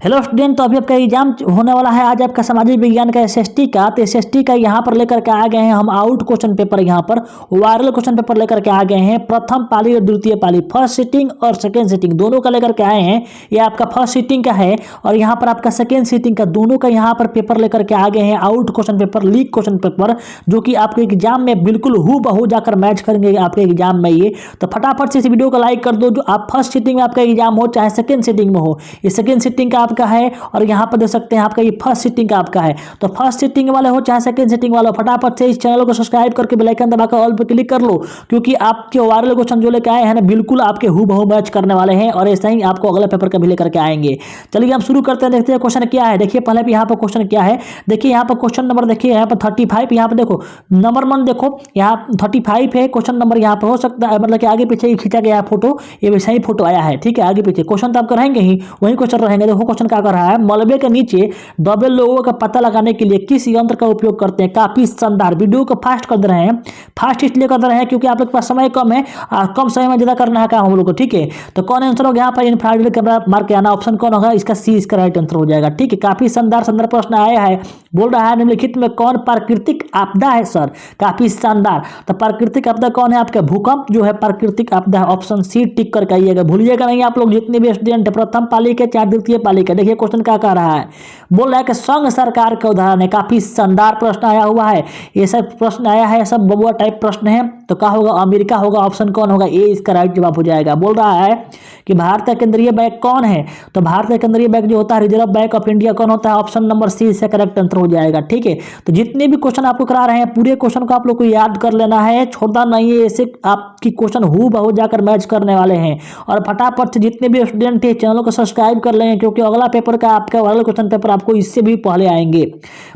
Hello student, तो अभी आपका एग्जाम होने वाला है आज आपका सामाजिक विज्ञान का एसएसटी का। तो एसएसटी का यहाँ पर लेकर के आ गए हैं हम आउट क्वेश्चन पेपर, यहाँ पर वायरल क्वेश्चन पेपर लेकर के आ गए हैं। प्रथम पाली और द्वितीय पाली, फर्स्ट सीटिंग और सेकेंड सीटिंग दोनों का लेकर के आए हैं। ये आपका फर्स्ट सीटिंग का है और यहाँ पर आपका सेकेंड सीटिंग का, दोनों का यहाँ पर पेपर लेकर के आ गए हैं। Out question paper, leak question paper, जो कि आपके एग्जाम में बिल्कुल हूबहू जाकर मैच करेंगे आपके एग्जाम में। ये तो फटाफट से इस वीडियो को लाइक कर दो। जो आप फर्स्ट सीटिंग में आपका एग्जाम हो चाहे सेकेंड सीटिंग में हो, ये सेकेंड सीटिंग का आपका है और यहाँ पर देख सकते हैं आपका ये फर्स्ट सीटिंग का आपका है। तो फर्स्ट सीटिंग वाले हो चाहे सेकंड सीटिंग वाले हो, फटाफट से इस चैनल को सब्सक्राइब करके बेल आइकन दबाकर ऑल पे क्लिक कर लो, क्योंकि आपके वायरल क्वेश्चन जो लेकर आए हैं ना, बिल्कुल आपके हूबहू मैच करने वाले हैं और ऐसा ही आपको अगले पेपर का भी लेकर के आएंगे। चलिए हम शुरू करते हैं, देखते हैं क्वेश्चन क्या है। देखिए पहले भी यहाँ पर क्वेश्चन क्या है, देखिए यहाँ पर क्वेश्चन नंबर देखिए यहाँ पर 35, यहाँ पर देखो नंबर मन देखो, यहाँ 35 है क्वेश्चन नंबर। यहाँ पर हो सकता है मतलब कि आगे पीछे खींचा गया फोटो, ये वैसा ही फोटो आया है, ठीक है। आगे पीछे क्वेश्चन तो आपको रहेंगे ही, वही क्वेश्चन रहेंगे। देखो क्वेश्चन क्या कर रहा है, मलबे के नीचे दबे लोगों का पता लगाने के लिए किस यंत्र का उपयोग करते हैं। काफी शानदार, वीडियो को फास्ट कर दे रहे हैं। फास्ट इसलिए कर दे रहे हैं क्योंकि आप लोग के पास समय कम है और कम समय में ज्यादा करना है काम हम लोग को, ठीक है। तो कौन आंसर होगा यहाँ पर, इंफ्रारेड कैमरा मार के आना, ऑप्शन कौन होगा, इसका सी इसका राइट आंसर हो जाएगा, ठीक है। काफी शानदार शानदार प्रश्न आया है। बोल रहा है निम्नलिखित में कौन प्राकृतिक आपदा है सर, काफी शानदार। तो प्राकृतिक आपदा कौन है आपका, भूकंप जो है प्राकृतिक आपदा है। ऑप्शन सी टिक करके आइएगा, भूलिएगा नहीं आप लोग जितने भी स्टूडेंट है, प्रथम पाली के चाहे द्वितीय पाली के। देखिए क्वेश्चन क्या कह रहा है, बोल रहा है कि संघ सरकार का उदाहरण है। काफी शानदार प्रश्न आया हुआ है, ये सब प्रश्न आया है, सब बबुआ टाइप प्रश्न है। तो क्या होगा, अमेरिका होगा, ऑप्शन कौन होगा, ए इसका राइट जवाब हो जाएगा। बोल रहा है कि भारत का केंद्रीय बैंक कौन है, तो भारत का केंद्रीय बैंक जो होता है रिजर्व बैंक ऑफ इंडिया कौन होता है, ऑप्शन नंबर सी इसका करेक्ट आंसर हो जाएगा, ठीक है। तो जितने भी क्वेश्चन आपको करा रहे हैं पूरे क्वेश्चन को आप लोग को याद कर लेना है, छोड़ना नहीं है, ऐसे आपकी क्वेश्चन हूबहू जाकर मैच करने वाले हैं। और फटाफट से जितने भी स्टूडेंट थे चैनल को सब्सक्राइब कर लेंगे, क्योंकि अगला पेपर का आपका वायरल क्वेश्चन पेपर आपको इससे भी पहले आएंगे।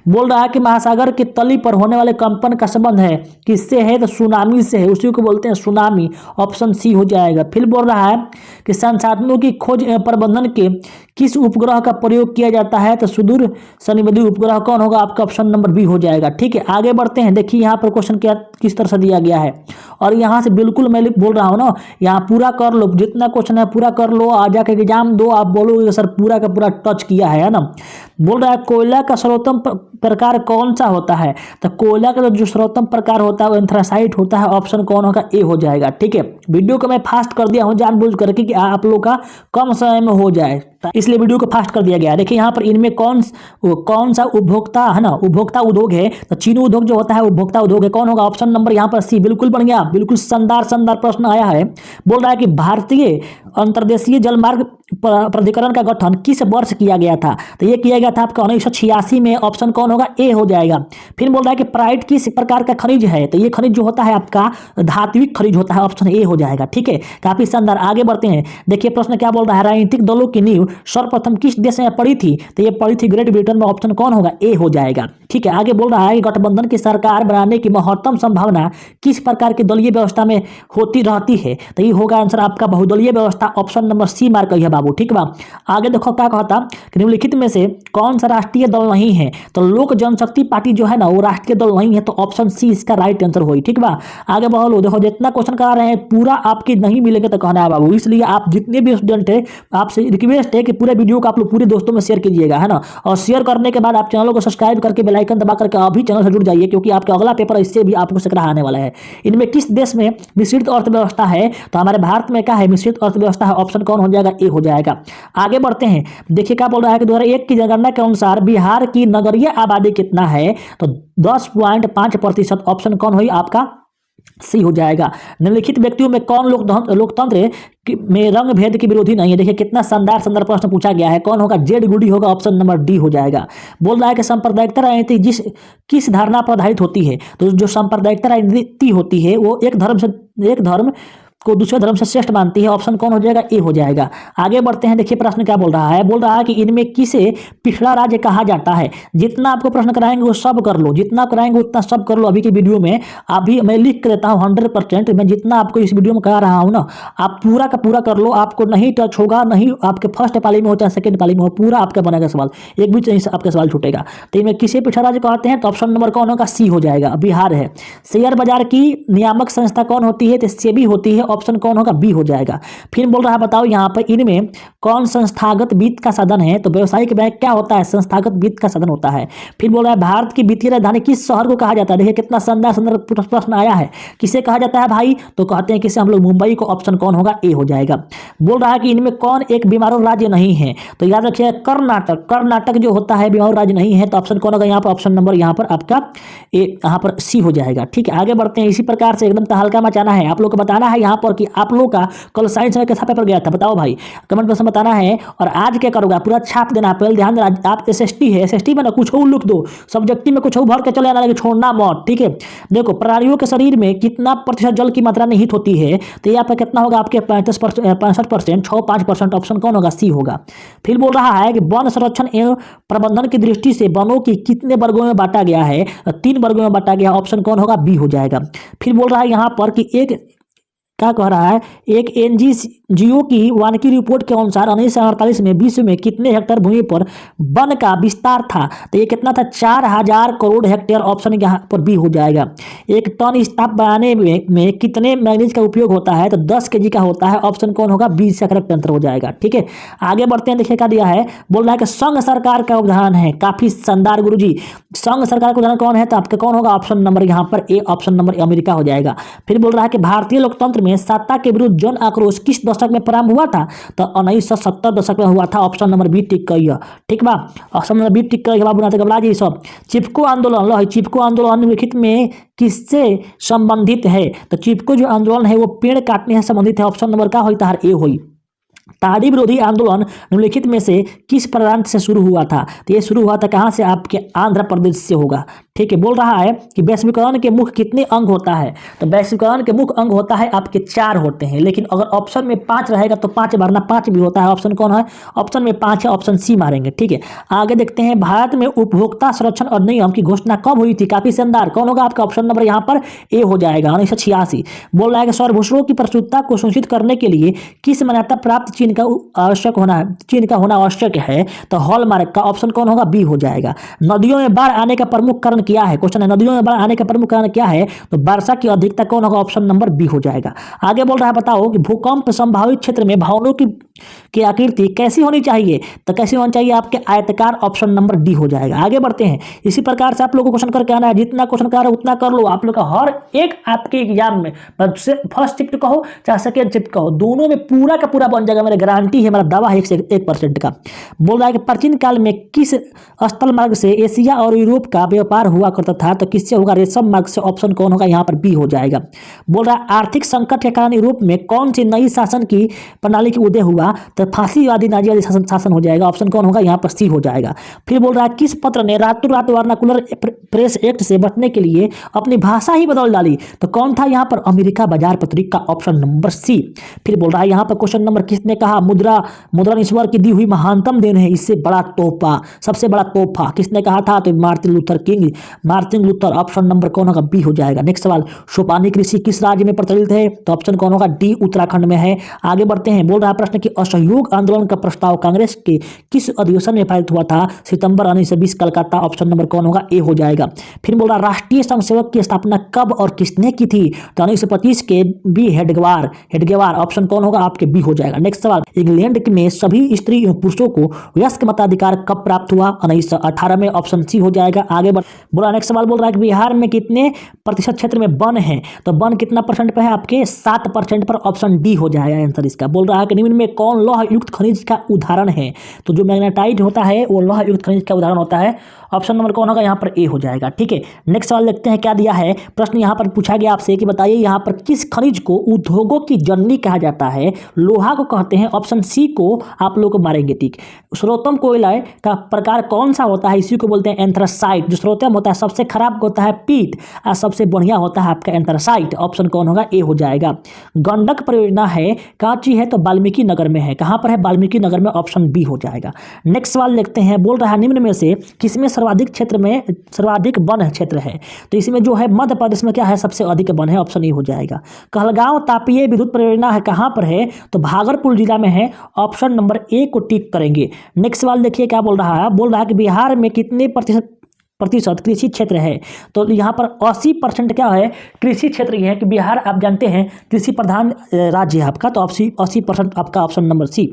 बोल रहा है कि महासागर की तली पर होने वाले कंपन का संबंध है किससे है, तो सुनामी से है, उसी को बोलते हैं सुनामी, ऑप्शन सी हो जाएगा। फिर बोल रहा है कि संसाधनों की खोज प्रबंधन के किस उपग्रह का प्रयोग किया जाता है, तो सुदूर शनिबेदी उपग्रह कौन होगा, आपका ऑप्शन नंबर बी हो जाएगा, ठीक है। आगे बढ़ते हैं, देखिए यहाँ पर क्वेश्चन क्या किस तरह से दिया गया है और यहाँ से बिल्कुल मैं बोल रहा हूँ ना, यहाँ पूरा कर लो, जितना क्वेश्चन है पूरा कर लो, आ जाके एग्जाम दो, आप बोलोगे सर पूरा का पूरा टच किया है ना। बोल रहा है कोयला का सर्वोत्तम प्रकार कौन सा होता है, तो कोयला का जो सर्वोत्तम प्रकार होता है वो एंथ्रासाइट होता है, ऑप्शन कौन होगा, ए हो जाएगा, ठीक है। वीडियो को मैं फास्ट कर दिया हूँ जानबूझ करके कि आप लोग का कम समय में हो जाए, इसलिए वीडियो को फास्ट कर दिया गया है। देखिए यहाँ पर इनमें कौन सा उपभोक्ता है ना, उपभोक्ता उद्योग है, तो चीनी उद्योग जो होता है उपभोक्ता उद्योग है, कौन होगा, ऑप्शन नंबर यहाँ पर सी, बिल्कुल बन गया, बिल्कुल शानदार शानदार प्रश्न आया है। बोल रहा है कि भारतीय अंतर्देशीय जलमार्ग प्राधिकरण का गठन किस वर्ष किया गया था, तो ये किया गया था आपका 1986 में, ऑप्शन कौन होगा, ए हो जाएगा। फिर बोल रहा है कि प्राइट किस प्रकार का खनिज है, तो ये खनिज जो होता है आपका धात्विक खनिज होता है, ऑप्शन ए हो जाएगा, ठीक है। काफी शानदार, आगे बढ़ते हैं। देखिए प्रश्न क्या बोल रहा है, राजनीतिक दलों की नींव सर्वप्रथम किस देश में पड़ी थी, तो ये पड़ी थी ग्रेट ब्रिटेन में, ऑप्शन कौन होगा, ए हो जाएगा, ठीक है। आगे बोल रहा है कि गठबंधन की सरकार बनाने की महत्तम संभावना किस प्रकार की दलीय व्यवस्था में होती रहती है, तो ये होगा आंसर आपका बहुदलीय व्यवस्था, ऑप्शन नंबर सी मार्क करिए बाबू, ठीक बा। आगे देखो क्या कहता कि निम्नलिखित में से कौन सा राष्ट्रीय दल नहीं है, तो लोक जनशक्ति पार्टी जो है ना वो राष्ट्रीय दल नहीं है, तो ऑप्शन सी इसका राइट आंसर होगी, ठीक बा। आगे बढ़ो, देखो जितना क्वेश्चन करा रहे हैं पूरा आपके नहीं मिलेंगे तो कहना है बाबू, इसलिए आप जितने भी स्टूडेंट है आपसे रिक्वेस्ट है कि पूरे वीडियो को आप लोग पूरे दोस्तों में शेयर कीजिएगा, है ना। और शेयर करने के बाद आप चैनल को सब्सक्राइब करके बेल आइकन दबा करके अभी चैनल से जुड़ जाइए, क्योंकि आपका अगला पेपर इससे भी आपको सकरा आने वाला है। इनमें किस देश में मिश्रित अर्थव्यवस्था है, तो हमारे भारत में क्या है, मिश्रित अर्थव्यवस्था है, ऑप्शन कौन हो जाएगा, ए हो जाएगा। आगे बढ़ते हैं, देखिए क्या बोल रहा है कि 2001 की जनगणना के अनुसार बिहार की नगरीय आबादी कितना है, तो 10.5%, ऑप्शन कौन हुई आपका, सी हो जाएगा। निम्नलिखित व्यक्तियों में कौन लोकतंत्र में रंग भेद के विरोधी नहीं है, देखिए कितना शानदार शानदार प्रश्न पूछा गया है, कौन होगा, जेड गुडी होगा, ऑप्शन नंबर डी हो जाएगा। बोल रहा है कि सांप्रदायिकता राजनीति किस धारणा पर आधारित होती है, तो जो सांप्रदायिकता राजनीति होती है वो एक धर्म को दूसरे धर्म से श्रेष्ठ मानती है, ऑप्शन कौन हो जाएगा, ए हो जाएगा। आगे बढ़ते हैं, देखिए प्रश्न क्या बोल रहा है, बोल रहा है कि इनमें किसे पिछड़ा राज्य कहा जाता है। जितना आपको प्रश्न कराएंगे वो सब कर लो, जितना कराएंगे उतना सब कर लो। अभी की वीडियो में अभी मैं लिख कर देता हूँ 100%, मैं जितना आपको इस वीडियो में करा रहा हूँ ना, आप पूरा का पूरा कर लो, आपको नहीं टच होगा, नहीं आपके फर्स्ट पाली में हो चाहे सेकंड पाली में हो, पूरा आपका बनेगा सवाल, एक भी आपका सवाल छूटेगा। तो इनमें किसे पिछड़ा राज्य कहते हैं, तो ऑप्शन नंबर कौन होगा, सी हो जाएगा, बिहार है। शेयर बाजार की नियामक संस्था कौन होती है, तो सेबी होती है, ऑप्शन कौन होगा, बी हो जाएगा। फिर बोल रहा है बताओ यहाँ पर इनमें कौन संस्थागत वित्त का साधन है, तो व्यावसायिक बैंक क्या होता है, संस्थागत वित्त का साधन होता है। फिर बोल रहा है भारत की वित्तीय राजधानी किस शहर को कहा जाता है, देखिए कितना शानदार शानदार प्रश्न आया है, किसे कहा जाता है भाई, तो कहते हैं किसे हम लोग मुंबई को, ऑप्शन कौन होगा, ए हो जाएगा। बोल रहा है कि इनमें कौन एक बीमारू राज्य नहीं है, तो याद रखिए कर्नाटक, कर्नाटक जो होता है बीमारू राज्य नहीं है, तो ऑप्शन कौन होगा यहाँ पर, ऑप्शन नंबर यहाँ पर आपका ए, यहाँ पर सी हो जाएगा। ठीक है, आगे बढ़ते हैं। इसी प्रकार से एकदम तहलका मचाना है, आप लोग को बताना है यहाँ पर कि आप लोग का कल साइंस में कैसा पेपर गया था, बताओ भाई, कमेंट बॉक्स में बताना है। और आज क्या करोगे, पूरा छाप देना, पहले ध्यान देना, आप एसएसटी है, एसएसटी में ना कुछ और लिख दो, सब्जेक्टिव में कुछ और भर के चले आना, लेकिन छोड़ना मत। ठीक है, देखो प्राणियों के शरीर में कितना प्रतिशत जल की मात्रा निहित होती है, तो यहाँ पर कितना होगा आपके 65%, 65%, ऑप्शन कौन होगा, सी होगा। फिर बोल रहा है कि वन संरक्षण एवं प्रबंधन की दृष्टि से वनों की कितने वर्गों में बांटा गया है, 3 वर्गों में बांटा गया, ऑप्शन कौन होगा, बी हो जाएगा। फिर बोल रहा है यहाँ पर कि एक क्या कह रहा है, एक एनजीओ की वानिकी रिपोर्ट के अनुसार 1948 में विश्व में कितने हेक्टेयर भूमि पर वन का विस्तार था, तो ये कितना था, 4000 करोड़ हेक्टेयर, ऑप्शन यहाँ पर बी हो जाएगा। एक टन इस्पात बनाने में कितने मैग्नीज का उपयोग होता है, तो 10 kg का होता है, ऑप्शन कौन होगा, बी से करेक्ट आंसर हो जाएगा। ठीक है, आगे बढ़ते हैं। देखिए क्या दिया है, बोल रहा है कि संघ सरकार का उदाहरण है, काफी शानदार गुरुजी, संघ सरकार का उदाहरण कौन है, तो आपका कौन होगा, ऑप्शन नंबर यहाँ पर ए, ऑप्शन नंबर अमेरिका हो जाएगा। फिर बोल रहा है कि भारतीय लोकतंत्र में सत्ता के विरुद्ध जन आक्रोश किस दशक में प्रारंभ हुआ था, तो 1970 दशक में हुआ था, ऑप्शन नंबर बी टिक करिए। ठीक बा, ऑप्शन नंबर बी टिक करिए, बनाते गबला जी सब। चिपको आंदोलन, लो चिपको आंदोलन निम्नलिखित में किससे संबंधित है, तो चिपको जो आंदोलन है वो पेड़ काटने से संबंधित है, ऑप्शन नंबर का होता है ए होई। ताड़ी विरोधी आंदोलन निम्नलिखित में से किस प्रांत से शुरू हुआ था, तो ये शुरू हुआ था कहाँ से, आपके आंध्र प्रदेश से होगा। ठीक है, बोल रहा है कि वैश्वीकरण के मुख्य कितने अंग होता है, तो वैश्वीकरण के मुख्य अंग होता है आपके 4 होते हैं, लेकिन अगर ऑप्शन में 5 रहेगा तो 5 मारना, 5 भी होता है, ऑप्शन कौन है, ऑप्शन में 5 है, ऑप्शन सी मारेंगे। ठीक है, आगे देखते हैं। भारत में उपभोक्ता संरक्षण अधिनियम की घोषणा कब हुई थी, काफी शानदार, कौन होगा आपका, ऑप्शन नंबर यहाँ पर ए हो जाएगा, 1986। बोल रहा है कि सौरभूषणों की प्रस्तुतता को सुनिश्चित करने के लिए किस मान्यता प्राप्त चीन का आवश्यक होना है, चीन का होना आवश्यक है, तो हॉलमार्क का ऑप्शन कौन होगा, बी हो जाएगा। नदियों में बाढ़ आने का प्रमुख कारण क्या है, क्वेश्चन है नदियों में बाढ़ आने का प्रमुख कारण क्या है, तो वर्षा की अधिकता, कौन होगा, ऑप्शन नंबर बी हो जाएगा। आगे बोल रहा है बताओ कि भूकंप संभावित क्षेत्र में भवनों की आकृति कैसी होनी चाहिए, तो कैसी होनी चाहिए आपके, आयताकार, ऑप्शन नंबर डी हो जाएगा। आगे बढ़ते हैं। इसी प्रकार से आप लोगों को क्वेश्चन करके आना है, जितना क्वेश्चन कर रहे उतना कर लो, आप लोग का हर एक आपके एग्जाम में, फर्स्ट शिफ्ट कहो चाहे सेकेंड शिफ्ट कहो, दोनों में पूरा का पूरा बन जाएगा, मेरी गारंटी है, मेरा दावा है 1% का। बोल रहा है कि प्राचीन काल में किस स्थल मार्ग से एशिया और यूरोप का व्यापार हुआ करता था, तो किससे होगा, रेशम मार्ग से, ऑप्शन कौन होगा, यहाँ पर बी हो जाएगा। बोल रहा है आर्थिक संकट के कारण यूरोप में कौन सी नई शासन की प्रणाली की उदय हुआ, तो फांसीवादी नाजीवादी शासन हो जाएगा, ऑप्शन कौन होगा, यहाँ पर सी हो जाएगा। फिर बोल रहा है किस पत्र ने रातों रात वर्नाकुलर प्रेस एक्ट से बचने के लिए अपनी भाषा ही बदल डाली, तो कौन था यहाँ पर, अमेरिका बाजार पत्रिका, ऑप्शन नंबर सी। फिर बोल रहा है यहाँ पर क्वेश्चन नंबर, किसने कहा मुद्रा ईश्वर की दी हुई महानतम देन है, इससे बड़ा तोहफा, सबसे बड़ा तोहफा किसने कहा था, तो मार्टिन लूथर, ऑप्शन नंबर कौन होगा, बी हो जाएगा। नेक्स्ट सवाल, सोपानी कृषि किस राज्य में प्रचलित है, तो ऑप्शन कौन होगा, डी, उत्तराखंड में है। आगे बढ़ते हैं। बोल रहा है प्रश्न कि असहयोग आंदोलन का प्रस्ताव कांग्रेस के किस अधिवेशन में पारित हुआ था, सितंबर 1920, कलकत्ता, ऑप्शन नंबर कौन होगा, ए हो जाएगा। फिर बोल रहा राष्ट्रीय स्वयंसेवक की स्थापना कब और किसने की थी, तो 1925 के बी हेडगेवार, ऑप्शन कौन होगा, आपके बी हो जाएगा। नेक्स्ट सवाल, इंग्लैंड में सभी स्त्री एवं पुरुषों को वयस्क मताधिकार कब प्राप्त हुआ, 1918 में, ऑप्शन सी हो जाएगा। आगे बोला नेक्स्ट सवाल, बोल रहा है कि बिहार में कितने प्रतिशत क्षेत्र में वन है, तो वन कितना % पे है, आपके 7% पर, ऑप्शन डी हो जाएगा आंसर इसका। बोल रहा है कि निम्न में कौन लौह युक्त खनिज का उदाहरण है, तो जो मैग्नेटाइट होता है वो लौह युक्त खनिज का उदाहरण होता है, ऑप्शन नंबर कौन होगा, यहाँ पर ए हो जाएगा। ठीक है, नेक्स्ट सवाल देखते हैं क्या दिया है। प्रश्न यहाँ पर पूछा गया आपसे कि बताइए यहाँ पर किस खनिज को उद्योगों की जननी कहा जाता है, लोहा को कहते हैं, ऑप्शन सी को आप लोग को मारेंगे। ठीक, सर्वोत्तम कोयला का प्रकार कौन सा होता है, इसी को बोलते हैं एंथ्रासाइट। जो सर्वोत्तम होता है, सबसे खराब होता है पीट, और सबसे बढ़िया होता है आपका एंथ्रासाइट, ऑप्शन कौन होगा, ए हो जाएगा। गंडक परियोजना है कांची है, तो वाल्मीकि नगर में है, कहाँ पर है, वाल्मीकि नगर में, ऑप्शन बी हो जाएगा। नेक्स्ट सवाल देखते हैं। बोल रहा है निम्न में से किसमें सर्वाधिक वन क्षेत्र है, तो इसमें जो है मध्य प्रदेश में क्या है, सबसे अधिक वन है, ऑप्शन ए हो जाएगा। कहलगांव तापीय विद्युत परियोजना है, कहाँ पर है, तो भागलपुर जिला में है, ऑप्शन नंबर ए को टिक करेंगे। नेक्स्ट सवाल देखिए क्या बोल रहा है। बोल रहा है कि बिहार में कितने प्रतिशत कृषि क्षेत्र है। तो यहाँ पर 80% क्या है, कृषि क्षेत्र ये है कि बिहार आप जानते हैं कृषि प्रधान राज्य है आपका, तो 80% आपका ऑप्शन नंबर सी।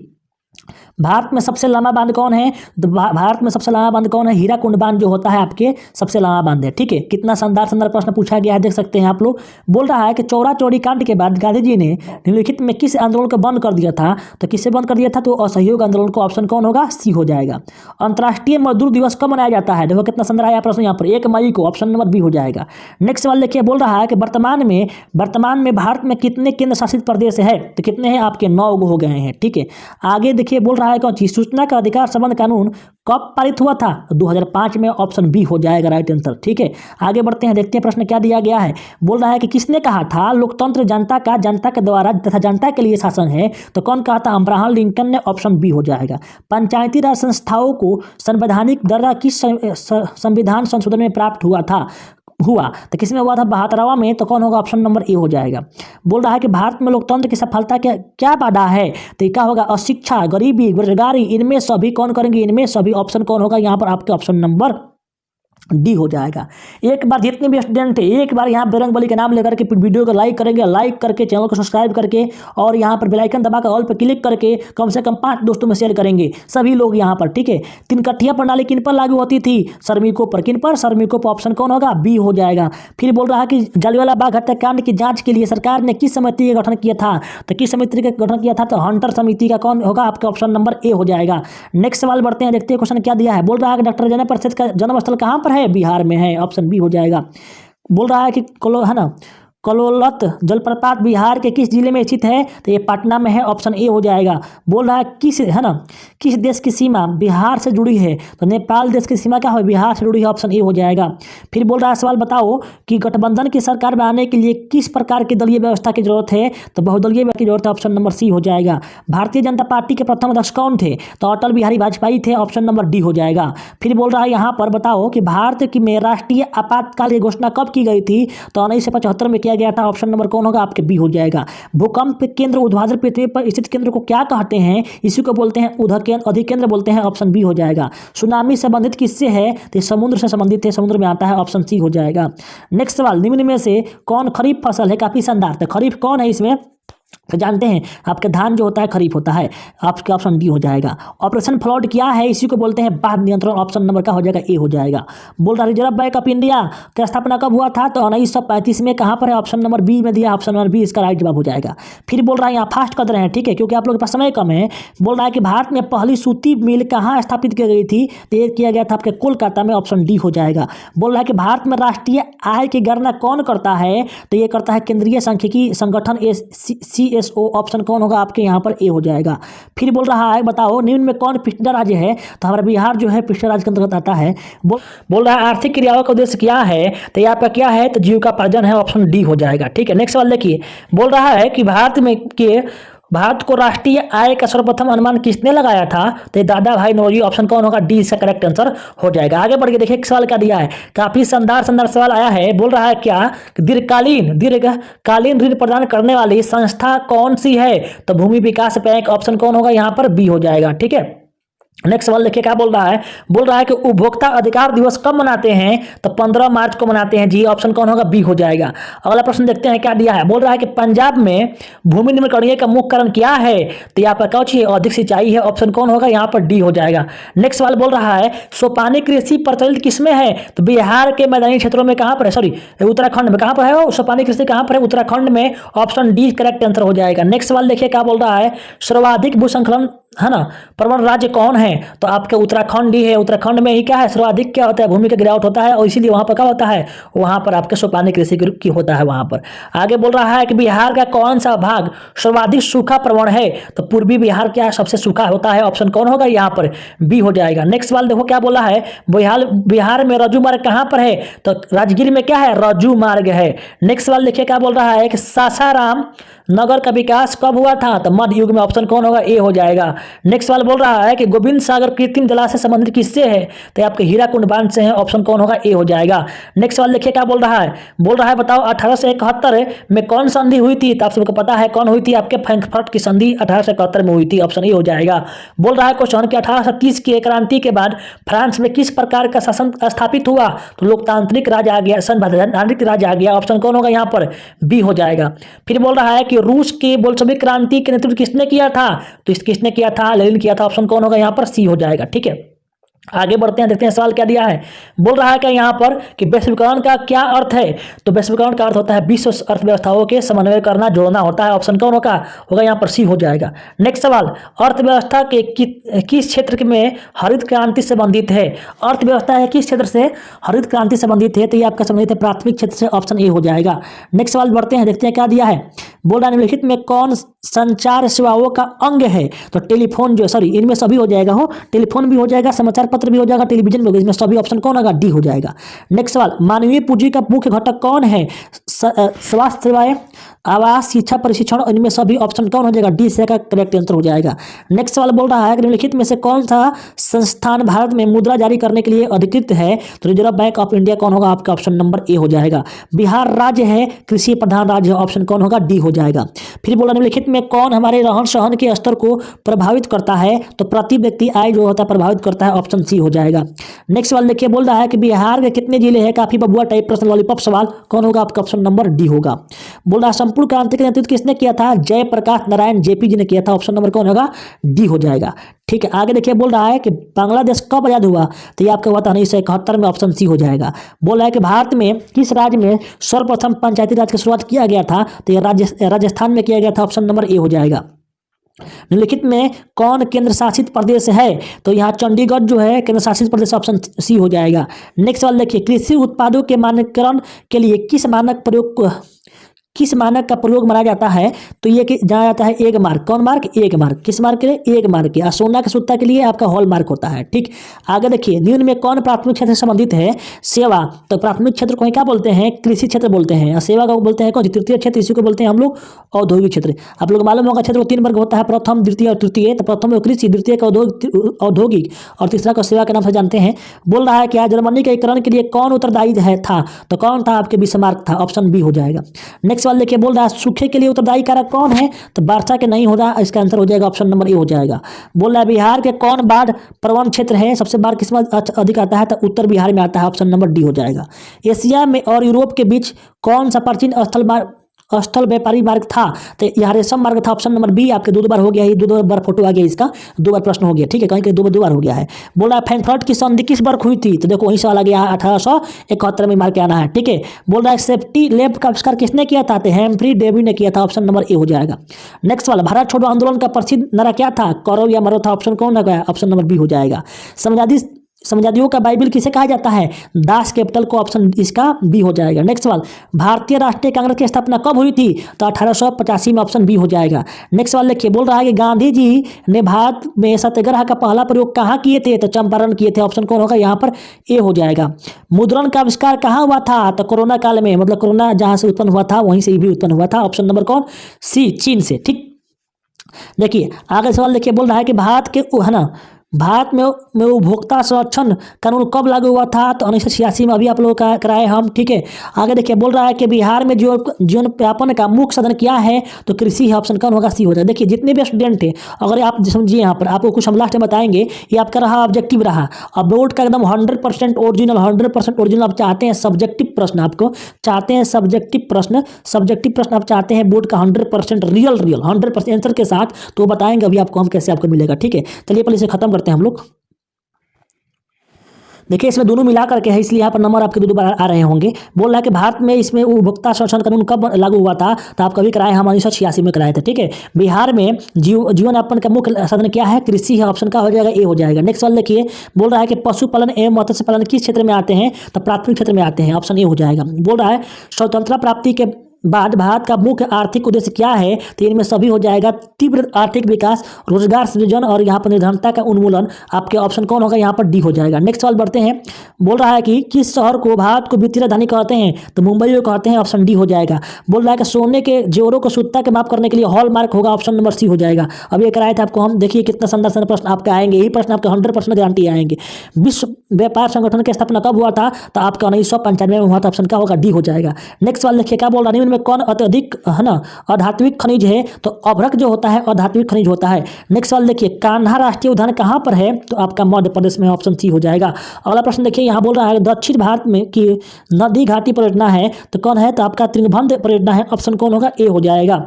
भारत में सबसे लंबा बांध कौन है, तो भारत में सबसे लंबा बांध कौन है, हीराकुंड बांध जो होता है आपके सबसे लंबा बांध है। ठीक है, कितना शानदार शानदार प्रश्न पूछा गया है, देख सकते हैं आप लोग। बोल रहा है कि चौरा चौरी कांड के बाद गांधी जी ने निम्नलिखित में किस आंदोलन को बंद कर दिया था, तो किससे बंद कर दिया था, तो असहयोग आंदोलन को ऑप्शन कौन होगा, सी हो जाएगा। अंतर्राष्ट्रीय मजदूर दिवस कब मनाया जाता है, देखो कितना सुंदर आया प्रश्न यहाँ पर, 1 मई को, ऑप्शन नंबर बी हो जाएगा। नेक्स्ट सवाल देखिए, बोल रहा है कि वर्तमान में भारत में कितने केंद्र शासित प्रदेश है, तो कितने हैं आपके 9 हो गए हैं। ठीक है, आगे देखिए बोल रहा है कौन चीज, सूचना का अधिकार संबंध कानून कब पारित हुआ था, 2005 में, ऑप्शन बी हो जाएगा राइट आंसर। ठीक है, आगे बढ़ते हैं, देखते हैं प्रश्न क्या दिया गया है। बोल रहा है कि किसने कहा था लोकतंत्र जनता के द्वारा तथा जनता के लिए शासन है, तो कौन कहा था, अब्राहम लिंकन ने, ऑप्शन बी हो जाएगा। पंचायती राज संस्थाओं को संवैधानिक दर्जा किस संविधान संशोधन में प्राप्त हुआ, तो किसमें हुआ था, 72वां में, तो कौन होगा, ऑप्शन नंबर ए हो जाएगा। बोल रहा है कि भारत में लोकतंत्र की सफलता क्या बाधा है, तो क्या होगा, अशिक्षा, गरीबी, बेरोजगारी, इनमें सभी कौन करेंगे, इनमें सभी, ऑप्शन कौन होगा यहाँ पर आपके, ऑप्शन नंबर डी हो जाएगा। एक बार जितने भी स्टूडेंट थे एक बार यहाँ बजरंगबली के नाम लेकर के वीडियो को लाइक करेंगे, लाइक करके चैनल को सब्सक्राइब करके और यहाँ पर बेल आइकन दबाकर ऑल पर क्लिक करके कम से कम 5 दोस्तों में शेयर करेंगे सभी लोग यहाँ पर। ठीक है, 3 कठिया प्रणाली किन पर लागू होती थी, श्रमिकों पर, किन पर, श्रमिकों पर, ऑप्शन कौन होगा, बी हो जाएगा। फिर बोल रहा है कि जलियांवाला बाग हत्याकांड की जाँच के लिए सरकार ने किस समिति का गठन किया था, तो किस समिति का गठन किया था, तो हंटर समिति का कौन होगा आपका, ऑप्शन नंबर ए हो जाएगा। नेक्स्ट सवाल बढ़ते हैं, देखते हैं क्वेश्चन क्या दिया है। बोल रहा है कि डॉक्टर जन प्रसिद्ध का जन्मस्थल कहाँ पर है, बिहार में है, ऑप्शन बी हो जाएगा। बोल रहा है कि कलोलत जलप्रपात बिहार के किस जिले में स्थित है, तो ये पटना में है, ऑप्शन ए हो जाएगा। बोल रहा है किस देश की सीमा बिहार से जुड़ी है, तो नेपाल देश की सीमा क्या है, बिहार से जुड़ी है, ऑप्शन ए हो जाएगा। फिर बोल रहा है सवाल बताओ कि गठबंधन की सरकार बनाने के लिए किस प्रकार की दलीय व्यवस्था की जरूरत है, तो बहुदलीय व्यवस्था की जरूरत है, ऑप्शन नंबर सी हो जाएगा। भारतीय जनता पार्टी के प्रथम अध्यक्ष कौन थे, तो अटल बिहारी वाजपेयी थे, ऑप्शन नंबर डी हो जाएगा। फिर बोल रहा है यहाँ पर बताओ कि भारत में राष्ट्रीय आपातकाल की घोषणा कब की गई थी, तो 1975 में किया गया था, ऑप्शन नंबर कौन होगा आपके, बी हो जाएगा। भूकंप केंद्र ऊर्ध्वाधर पृथ्वी पर स्थित केंद्र को क्या कहते हैं, इसी को बोलते हैं अधिकेंद्र बोलते हैं, ऑप्शन बी हो जाएगा। सुनामी संबंधित किससे है, तो समुद्र से संबंधित है, समुद्र में आता है, ऑप्शन सी हो जाएगा। नेक्स्ट सवाल, निम्न में से कौन खरीफ फसल है, काफी शानदार, तो खरीफ कौन है इसमें, तो जानते हैं आपके धान जो होता है खरीफ होता है, आपके ऑप्शन डी हो जाएगा। ऑपरेशन फ्लड क्या है, इसी को बोलते हैं बाढ़ नियंत्रण, ऑप्शन नंबर का हो जाएगा ए हो जाएगा। बोल रहा रिजर्व बैंक ऑफ इंडिया की स्थापना कब हुआ था, तो 1935 में, कहाँ पर है, ऑप्शन नंबर बी में दिया, ऑप्शन नंबर बी इसका राइट जवाब हो जाएगा। फिर बोल रहा है यहाँ फास्ट कर रहे हैं, ठीक है, क्योंकि आप लोगों के पास समय कम है। बोल रहा है कि भारत में पहली सूती मिल कहाँ स्थापित की गई थी, तो ये किया गया था आपके कोलकाता में, ऑप्शन डी हो जाएगा। बोल रहा है कि भारत में राष्ट्रीय आय की गणना कौन करता है, तो ये करता है केंद्रीय सांख्यिकी संगठन CSO, ऑप्शन कौन होगा आपके यहाँ पर ए हो जाएगा। फिर बोल रहा है बताओ निम्न में कौन पिछड़ा राज्य है, तो हमारा बिहार जो है पिछड़ा राज्य के अंतर्गत आता है। बोल रहा है आर्थिक क्रियाओं का उद्देश्य क्या है, तो यहाँ पर क्या है, तो जीविकोपार्जन है, ऑप्शन डी हो जाएगा। ठीक है, नेक्स्ट सवाल देखिए, बोल रहा है कि भारत को राष्ट्रीय आय का सर्वप्रथम अनुमान किसने लगाया था, तो दादा भाई नौरोजी, ऑप्शन कौन होगा, डी इसका करेक्ट आंसर हो जाएगा। आगे बढ़ के देखिए एक सवाल क्या दिया है, काफी शानदार सवाल आया है। बोल रहा है क्या, दीर्घकालीन ऋण प्रदान करने वाली संस्था कौन सी है, तो भूमि विकास बैंक, ऑप्शन कौन होगा यहाँ पर, बी हो जाएगा। ठीक है, नेक्स्ट सवाल देखिए क्या बोल रहा है कि उपभोक्ता अधिकार दिवस कब मनाते हैं, तो 15 मार्च को मनाते हैं जी, ऑप्शन कौन होगा, बी हो जाएगा। अगला प्रश्न देखते हैं क्या दिया है। बोल रहा है कि पंजाब में भूमि निम्नीकरण का मुख्य कारण क्या है, तो यहाँ पर क्या चाहिए, अधिक सिंचाई है, ऑप्शन कौन होगा यहाँ पर, डी हो जाएगा। नेक्स्ट सवाल बोल रहा है सोपानी कृषि प्रचलित किसमें है, तो बिहार के मैदानी क्षेत्रों में कहाँ पर है, सॉरी उत्तराखंड में, कहाँ पर है वो सोपानी कृषि, कहाँ पर है, उत्तराखंड में, ऑप्शन डी करेक्ट आंसर हो जाएगा। नेक्स्ट सवाल देखिए क्या बोल रहा है, सर्वाधिक भूसंकलन है ना प्रवण राज्य कौन है, तो आपके उत्तराखंड ही है। उत्तराखंड में ही क्या है, सर्वाधिक क्या होता है, भूमि का गिरावट होता है, और इसीलिए वहां पर क्या होता है, वहां पर आपके सोपानी कृषि की होता है वहां पर। आगे बोल रहा है कि बिहार का कौन सा भाग सर्वाधिक सूखा प्रवण है, तो पूर्वी बिहार क्या सबसे सूखा होता है, ऑप्शन कौन होगा यहाँ पर, बी हो जाएगा। नेक्स्ट सवाल देखो क्या बोला है, बिहार में रज्जू मार्ग कहाँ पर है, तो राजगीर में क्या है, रज्जू मार्ग है। नेक्स्ट सवाल देखिए क्या बोल रहा है कि सासाराम नगर का विकास कब हुआ था? तो मध्य युग में। ऑप्शन कौन होगा? ए हो जाएगा। नेक्स्ट सवाल बोल रहा है कि गोविंद सागर कृत्रिम जलाशय संबंधित किससे है? तो आपके हीराकुंड बांध से है। ऑप्शन कौन होगा? ए हो जाएगा। नेक्स्ट सवाल देखिए क्या बोल रहा है। बोल रहा है बताओ 1871 में कौन संधि हुई थी? तो आप सबको पता है कौन हुई थी, आपके फ्रैंकफर्ट की संधि 1871 में हुई थी। ऑप्शन ए हो जाएगा। बोल रहा है क्वेश्चन कि 1830 की क्रांति के बाद फ्रांस में किस प्रकार का शासन स्थापित हुआ? तो लोकतांत्रिक राज आ गया, संवैधानिक राज आ गया। ऑप्शन कौन होगा यहाँ पर? बी हो जाएगा। फिर बोल रहा है कि रूस के बोल्शेविक क्रांति के नेतृत्व किसने किया था? तो किसने किया था? लेनिन किया था। ऑप्शन कौन होगा यहाँ पर? सी हो जाएगा। ठीक है, आगे बढ़ते हैं, देखते हैं सवाल क्या दिया है। बोल रहा है कि यहाँ पर कि वैश्वीकरण का क्या अर्थ है? तो वैश्वीकरण का अर्थ होता है विश्व अर्थव्यवस्थाओं के समन्वय करना, जोड़ना होता है। ऑप्शन कौन होगा यहाँ पर? सी हो जाएगा। नेक्स्ट सवाल, अर्थव्यवस्था के किस क्षेत्र में हरित क्रांति संबंधित है? अर्थव्यवस्था है किस क्षेत्र से हरित क्रांति संबंधित है? तो ये आपका संबंधित है प्राथमिक क्षेत्र से। ऑप्शन ए हो जाएगा। नेक्स्ट सवाल बढ़ते हैं, देखते हैं क्या दिया है। बोल रहा है निम्नलिखित में कौन संचार सेवाओं का अंग है? तो टेलीफोन जो, सॉरी इनमें सभी हो जाएगा, हो टेलीफोन भी हो जाएगा, समाचार पत्र भी हो जाएगा, टेलीविजन भी होगा, इसमें सभी। ऑप्शन कौन होगा? डी हो जाएगा। नेक्स्ट सवाल, मानवीय पूंजी का मुख्य घटक कौन है? स्वास्थ्य सेवाएं, आवास, शिक्षा, प्रशिक्षण, इनमें सभी। ऑप्शन कौन हो जाएगा? डी से का करेक्ट आंसर हो जाएगा। नेक्स्ट सवाल बोल रहा है कि निम्नलिखित में से कौन सा संस्थान भारत में मुद्रा जारी करने के लिए अधिकृत है? तो रिजर्व बैंक ऑफ इंडिया कौन होगा? आपका ऑप्शन नंबर ए हो जाएगा। बिहार राज्य है कृषि प्रधान राज्य है। ऑप्शन कौन होगा? डी हो जाएगा। फिर बोला निम्नलिखित में कौन हमारे रहन सहन के स्तर को प्रभावित करता है? तो प्रति व्यक्ति आय जो होता है प्रभावित करता है। ऑप्शन सी हो जाएगा। नेक्स्ट सवाल देखिए, बोल रहा है कि बिहार के कितने जिले हैं? काफी बबुआ टाइप प्रश्न, लॉलीपॉप सवाल। कौन होगा? आपका ऑप्शन नंबर डी होगा। बोल रहा है संपूर्ण क्रांति का नेतृत्व किसने किया था? जयप्रकाश नारायण जेपी जी ने किया था। ऑप्शन नंबर कौन होगा? डी हो जाएगा। ठीक है, आगे देखिए, बोल रहा है कि बांग्लादेश कब आजाद हुआ? तो ये आपका हुआ था 1971 में। ऑप्शन सी हो जाएगा। बोल रहा है कि भारत में किस राज्य में सर्वप्रथम पंचायती राज की शुरुआत किया गया था? तो ये राजस्थान में किया गया था। ऑप्शन नंबर ए हो जाएगा। निम्नलिखित में कौन केंद्र शासित प्रदेश है? तो यहाँ चंडीगढ़ जो है केंद्र शासित प्रदेश। ऑप्शन सी हो जाएगा। नेक्स्ट सवाल देखिए, कृषि उत्पादों के मानकीकरण के लिए किस मानक का प्रयोग माना जाता है? तो ये जाना जाता है एग मार्क। कौन मार्क? Egg mark. किस मार्क के लिए? एग मार्क के। सोना के सूता के लिए आपका हॉल मार्क होता है। ठीक, आगे देखिए, निम्न में कौन प्राथमिक क्षेत्र से संबंधित है? सेवा। तो प्राथमिक क्षेत्र को क्या बोलते हैं? कृषि क्षेत्र बोलते हैं। सेवा को बोलते हैं कौन? तृतीय क्षेत्र, इसी को बोलते हैं हम लोग औद्योगिक क्षेत्र। आप लोग मालूम होगा क्षेत्र को 3 वर्ग होता है, प्रथम, द्वितीय और तृतीय। तो प्रथम कृषि, द्वितीय का औद्योगिक और तीसरा को सेवा के नाम से जानते हैं। बोल रहा है कि जर्मनी के एकीकरण के लिए कौन उत्तरदायी था? तो कौन था? आपके बिस्मार्क था। ऑप्शन बी हो जाएगा। नेक्स्ट सवाल देखिए, बोल रहा है सूखे के लिए उत्तरदायी कारक कौन है? तो वर्षा के नहीं होगा, इसका आंसर हो जाएगा ऑप्शन नंबर ए हो जाएगा। बोल रहा है बिहार के कौन बाढ़ प्रवण क्षेत्र है? सबसे बाढ़ किसमें अधिक आता है? तो उत्तर बिहार में आता है। ऑप्शन नंबर डी हो जाएगा। एशिया में और यूरोप के बीच कौन सा प्राचीन स्थल व्यापारी मार्ग था? तो यह रेशम मार्ग था। ऑप्शन नंबर बी आपके 2 बार हो गया है, 2 बार फोटो आ गया इसका, 2 बार प्रश्न हो गया। ठीक है, कहीं 2 बार हो गया है। बोल रहा है फ्रैंकफर्ट की संधि किस वर्ष हुई थी? तो देखो वहीं सवाल आ गया 1871 में मार के आना है। ठीक है, बोल रहा है सेफ्टी लैंप का आविष्कार किसने किया था? तो हेम्फ्री डेवी ने किया था। ऑप्शन नंबर ए हो जाएगा। नेक्स्ट वाला, भारत छोड़ो आंदोलन का प्रसिद्ध नारा क्या था? करो या मरो था। ऑप्शन कौन होगा? ऑप्शन नंबर बी हो जाएगा। समझादियों का बाइबिल किसे कहा जाता है? दास कैपिटल को। ऑप्शन इसका बी हो जाएगा। नेक्स्ट सवाल, भारतीय राष्ट्रीय कांग्रेस की स्थापना कब हुई थी? तो 1885 में। ऑप्शन बी हो जाएगा। नेक्स्ट सवाल देखिए, बोल रहा है कि गांधी जी ने भारत में सत्याग्रह का पहला प्रयोग कहाँ किए थे? तो चंपारण किए थे। ऑप्शन कौन होगा? यहाँ पर ए हो जाएगा। मुद्रण का आविष्कार कहाँ हुआ था? तो कोरोना काल में, मतलब कोरोना जहाँ से उत्पन्न हुआ था वहीं से भी उत्पन्न हुआ था। ऑप्शन नंबर कौन? सी, चीन से। ठीक, देखिए आगे सवाल देखिए, बोल रहा है कि भारत में उपभोक्ता संरक्षण कानून कब लागू हुआ था? तो 1986 में। अभी आप लोग का कराए हम। ठीक है, आगे देखिए, बोल रहा है कि बिहार में जीवन व्यापन का मुख्य साधन क्या है? तो कृषि है। ऑप्शन कौन होगा? सी हो जाएगा। देखिए जितने भी स्टूडेंट थे, अगर आप समझिए यहाँ पर आपको कुछ हम लास्ट में बताएंगे, ये आपका रहा ऑब्जेक्टिव रहा। अब बोर्ड का एकदम 100% ओरिजिनल आप चाहते हैं सब्जेक्टिव प्रश्न, आपको चाहते हैं सब्जेक्टिव प्रश्न आप चाहते हैं बोर्ड का 100% रियल 100% आंसर के साथ, तो बताएंगे अभी आपको हम कैसे आपको मिलेगा। ठीक है, चलिए पहले इसे खत्म करते हैं हम लोग। देखिए इसमें दोनों मिला करके है, इसलिए यहाँ पर नंबर आपके 2 बार आ रहे होंगे। बोल रहा है कि भारत में इसमें उपभोक्ता संरक्षण कानून कब लागू हुआ था? तो आप कभी कराए, हम 1986 में कराए थे। ठीक है, बिहार में जीवन यापन का मुख्य साधन क्या है? कृषि है। ऑप्शन का हो जाएगा ए हो जाएगा। नेक्स्ट सवाल देखिए, बोल रहा है कि पशुपालन एवं मत्स्य पालन किस क्षेत्र में आते हैं? तो प्राथमिक क्षेत्र में आते हैं। ऑप्शन ए हो जाएगा। बोल रहा है स्वतंत्रता प्राप्ति के बाद भारत का मुख्य आर्थिक उद्देश्य क्या है, तो इनमें सभी हो जाएगा तीव्र आर्थिक विकास, रोजगार सृजन और यहाँ पर निर्धनता का उन्मूलन। आपके ऑप्शन कौन होगा, यहाँ पर डी हो जाएगा। नेक्स्ट सवाल बढ़ते हैं। बोल रहा है कि किस शहर को भारत को वित्तीय राजधानी कहते हैं, तो मुंबई को कहते हैं, ऑप्शन डी हो जाएगा। बोल रहा है कि सोने के जेवरों को शुद्धता के माप करने के लिए हॉलमार्क होगा, ऑप्शन नंबर सी हो जाएगा। अब ये कराए थे आपको हम, देखिए कितना शानदार प्रश्न आपके आएंगे, यही प्रश्न आपके 100% गारंटी आएंगे। विश्व व्यापार संगठन की स्थापना कब हुआ था, तो आपका 1995 में हुआ था, ऑप्शन क्या होगा, डी हो जाएगा। नेक्स्ट सवाल देखिए क्या बोल रहा है, निम्न में कौन अत्यधिक है ना अधात्विक खनिज है, तो अभ्रक जो होता है अधात्विक खनिज होता है। नेक्स्ट सवाल देखिए कान्हा राष्ट्रीय उद्यान कहाँ पर है, तो आपका मध्य प्रदेश में, ऑप्शन सी हो जाएगा। अगला प्रश्न देखिए यहाँ बोल रहा है दक्षिण भारत में की नदी घाटी परियोजना है, तो कौन है, तो आपका त्रिभंद परियोजना है, ऑप्शन कौन होगा, ए हो जाएगा।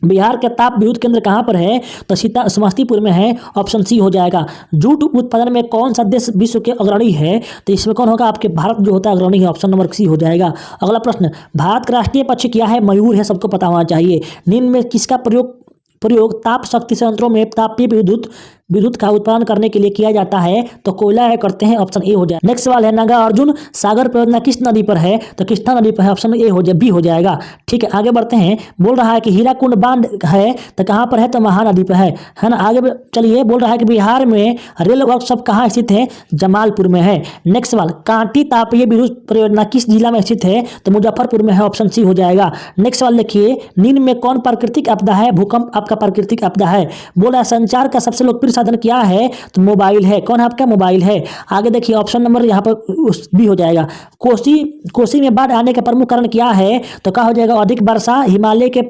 बिहार के ताप विद्युत केंद्र कहाँ पर है, तो समस्तीपुर में है, ऑप्शन सी हो जाएगा। जूट उत्पादन में कौन सा देश विश्व के अग्रणी है, तो इसमें कौन होगा, आपके भारत जो होता है अग्रणी है, ऑप्शन नंबर सी हो जाएगा। अगला प्रश्न, भारत का राष्ट्रीय पक्षी क्या है, मयूर है, सबको पता होना चाहिए। निम्न में किसका प्रयोग ताप शक्ति संयंत्रों में तापीय विद्युत का उत्पादन करने के लिए किया जाता है, तो कोयला है करते हैं, ऑप्शन ए हो जाए। नेक्स्ट सवाल है नागार्जुन सागर परियोजना किस नदी पर है, तो कृष्णा नदी पर है, ऑप्शन ए हो जाए, बी हो जाएगा। ठीक है आगे बढ़ते हैं। बोल रहा है कि हीराकुंड बांध है, तो कहाँ पर है, तो महानदी पर है ना। आगे चलिए, बोल रहा है कि बिहार में रेल वर्कशॉप कहाँ स्थित है, जमालपुर में है। नेक्स्ट सवाल, कांटी तापीय विद्युत परियोजना किस जिला में स्थित है, तो मुजफ्फरपुर में है, ऑप्शन सी हो जाएगा। नेक्स्ट सवाल देखिए, निम्न में कौन प्राकृतिक आपदा है, भूकंप आपका प्राकृतिक आपदा है। बोल रहा है संचार का सबसे लोकप्रिय साधन क्या है, तो मोबाइल है, कौन है आपका, मोबाइल है। आगे देखिए ऑप्शन नंबर यहाँ पर भी हो जाएगा। कोसी में बाढ़ आने का प्रमुख कारण क्या है, तो क्या हो जाएगा, अधिक वर्षा, हिमालय के